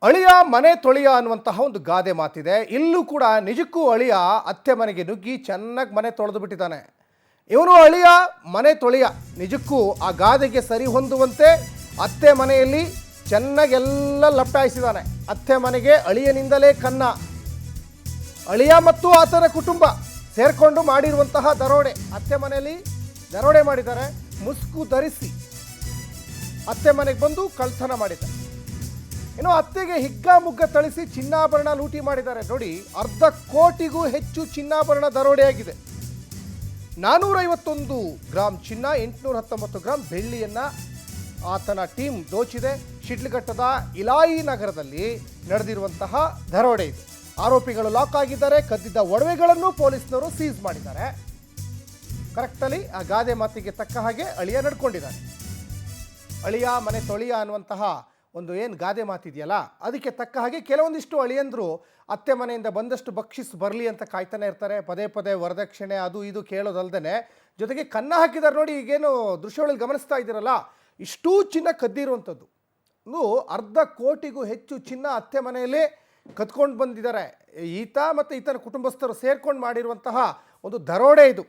ಅಳಿಯ ಮನೆ ತೊಳಿಯ ಅನ್ನುವಂತಹ ಒಂದು ಗಾದೆ ಮಾತಿದೆ. ಇಲ್ಲೂ ಕೂಡ ನಿಜಕ್ಕೂ ಅಳಿಯ ಅತ್ತೆ ಮನೆಗೆ ನುಗ್ಗಿ ಚೆನ್ನಾಗಿ ಮನೆ ತೊಳೆದು ಬಿಟ್ಟಿದ್ದಾನೆ. ಇವನು ಅಳಿಯ ಮನೆ ತೊಳಿಯ ನಿಜಕ್ಕೂ ಆ ಗಾದೆಗೆ ಸರಿ ಹೊಂದುವಂತೆ ಅತ್ತೆ ಮನೆಯಲ್ಲಿ ಚೆನ್ನಾಗೆಲ್ಲ ಲಪ್ಟಾಯಿಸಿದ್ದಾನೆ. ಅತ್ತೆ ಮನೆಗೆ ಅಳಿಯನಿಂದಲೇ ಕನ್ನ. ಅಳಿಯ ಮತ್ತು ಆತನ ಕುಟುಂಬ ಸೇರಿಕೊಂಡು ಮಾಡಿರುವಂತಹ ದರೋಡೆ, ಅತ್ತೆ ಮನೆಯಲ್ಲಿ ದರೋಡೆ ಮಾಡಿದ್ದಾರೆ. ಮುಸ್ಕು ಧರಿಸಿ ಅತ್ತೆ ಮನೆಗೆ ಬಂದು ಕಳ್ತನ ಮಾಡಿದ್ದಾರೆ. ಇನ್ನು ಅತ್ತೆಗೆ ಹಿಗ್ಗಾಮುಗ್ಗ ಥಳಿಸಿ ಚಿನ್ನಾಭರಣ ಲೂಟಿ ಮಾಡಿದ್ದಾರೆ. ನೋಡಿ, 1/2 ಕೋಟಿಗೂ ಹೆಚ್ಚು ಚಿನ್ನಾಭರಣ ದರೋಡೆಯಾಗಿದೆ. 451 ಗ್ರಾಂ ಚಿನ್ನ, 819 ಗ್ರಾಂ ಬೆಳ್ಳಿಯನ್ನು ಆತನ ಟೀಮ್ ದೋಚಿದೆ. ಶಿಡ್ಲಘಟ್ಟದ ಇಲಾಯಿ ನಗರದಲ್ಲಿ ನಡೆದಿರುವಂತಹ ದರೋಡೆ ಇದು. ಆರೋಪಿಗಳು ಲಾಕ್ ಆಗಿದ್ದಾರೆ. ಕದ್ದಿದ್ದ ಒಡವೆಗಳನ್ನು ಪೊಲೀಸ್ನವರು ಸೀಸ್ ಮಾಡಿದ್ದಾರೆ. ಕರೆಕ್ಟಲ್ಲಿ ಆ ಗಾದೆ ಮಾತಿಗೆ ತಕ್ಕ ಹಾಗೆ ಅಳಿಯ ನಡ್ಕೊಂಡಿದ್ದಾರೆ. ಅಳಿಯ ಮನೆ ತೊಳಿಯ ಅನ್ನುವಂತಹ ಒಂದು ಏನು ಗಾದೆ ಮಾತಿದೆಯಲ್ಲ, ಅದಕ್ಕೆ ತಕ್ಕ ಹಾಗೆ ಕೆಲವೊಂದಿಷ್ಟು ಅಳಿಯಂದರು ಅತ್ತೆ ಮನೆಯಿಂದ ಬಂದಷ್ಟು ಬಕ್ಷಿಸ್ ಬರಲಿ ಅಂತ ಕಾಯ್ತಾನೆ ಇರ್ತಾರೆ. ಪದೇ ಪದೇ ವರದಕ್ಷಿಣೆ ಅದು ಇದು ಕೇಳೋದಲ್ದೇ ಜೊತೆಗೆ ಕನ್ನ ಹಾಕಿದ್ದಾರೆ. ನೋಡಿ, ಈಗೇನು ದೃಶ್ಯಗಳಲ್ಲಿ ಗಮನಿಸ್ತಾ ಇದ್ದೀರಲ್ಲ, ಇಷ್ಟೂ ಚಿನ್ನ ಕದ್ದಿರುವಂಥದ್ದು. 1/2 ಕೋಟಿಗೂ ಹೆಚ್ಚು ಚಿನ್ನ ಅತ್ತೆ ಮನೆಯಲ್ಲೇ ಕದ್ಕೊಂಡು ಬಂದಿದ್ದಾರೆ. ಈತ ಮತ್ತು ಈತನ ಕುಟುಂಬಸ್ಥರು ಸೇರ್ಕೊಂಡು ಮಾಡಿರುವಂತಹ ಒಂದು ದರೋಡೆ ಇದು.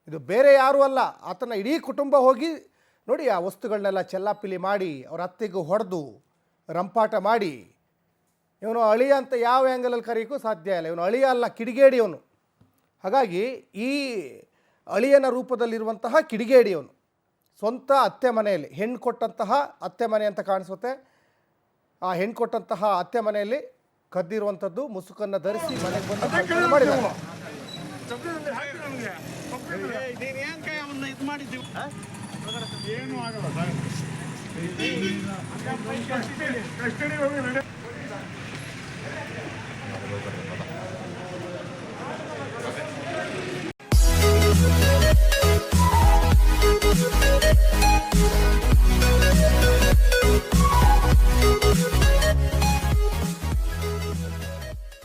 ಇದು ಬೇರೆ ಯಾರೂ ಅಲ್ಲ, ಆತನ ಇಡೀ ಕುಟುಂಬ ಹೋಗಿ ನೋಡಿ ಆ ವಸ್ತುಗಳನ್ನೆಲ್ಲ ಚೆಲ್ಲಾಪಿಲಿ ಮಾಡಿ ಅವ್ರ ಅತ್ತೆಗೂ ಹೊಡೆದು ರಂಪಾಟ ಮಾಡಿ. ಇವನು ಅಳಿಯ ಅಂತ ಯಾವ ಆ್ಯಂಗಲಲ್ಲಿ ಕರೆಯೋಕ್ಕೂ ಸಾಧ್ಯ ಇಲ್ಲ. ಇವನು ಅಳಿಯ ಅಲ್ಲ, ಕಿಡಿಗೇಡಿಯವನು. ಹಾಗಾಗಿ ಈ ಅಳಿಯನ ರೂಪದಲ್ಲಿರುವಂತಹ ಕಿಡಿಗೇಡಿಯವನು ಸ್ವಂತ ಅತ್ತೆ ಮನೆಯಲ್ಲಿ ಹೆಣ್ಣು ಕೊಟ್ಟಂತಹ ಅತ್ತೆ ಮನೆ ಅಂತ ಕಾಣಿಸುತ್ತೆ. ಆ ಹೆಣ್ಣು ಕೊಟ್ಟಂತಹ ಅತ್ತೆ ಮನೆಯಲ್ಲಿ ಕದ್ದಿರುವಂಥದ್ದು, ಮುಸುಕನ್ನು ಧರಿಸಿ ಮನೆಗೆ ಬಂದು ಕಳ್ತನ ಮಾಡಿದ್ದಾರೆ. ಏನು ಆಗಲ್ಲ ಸರ್.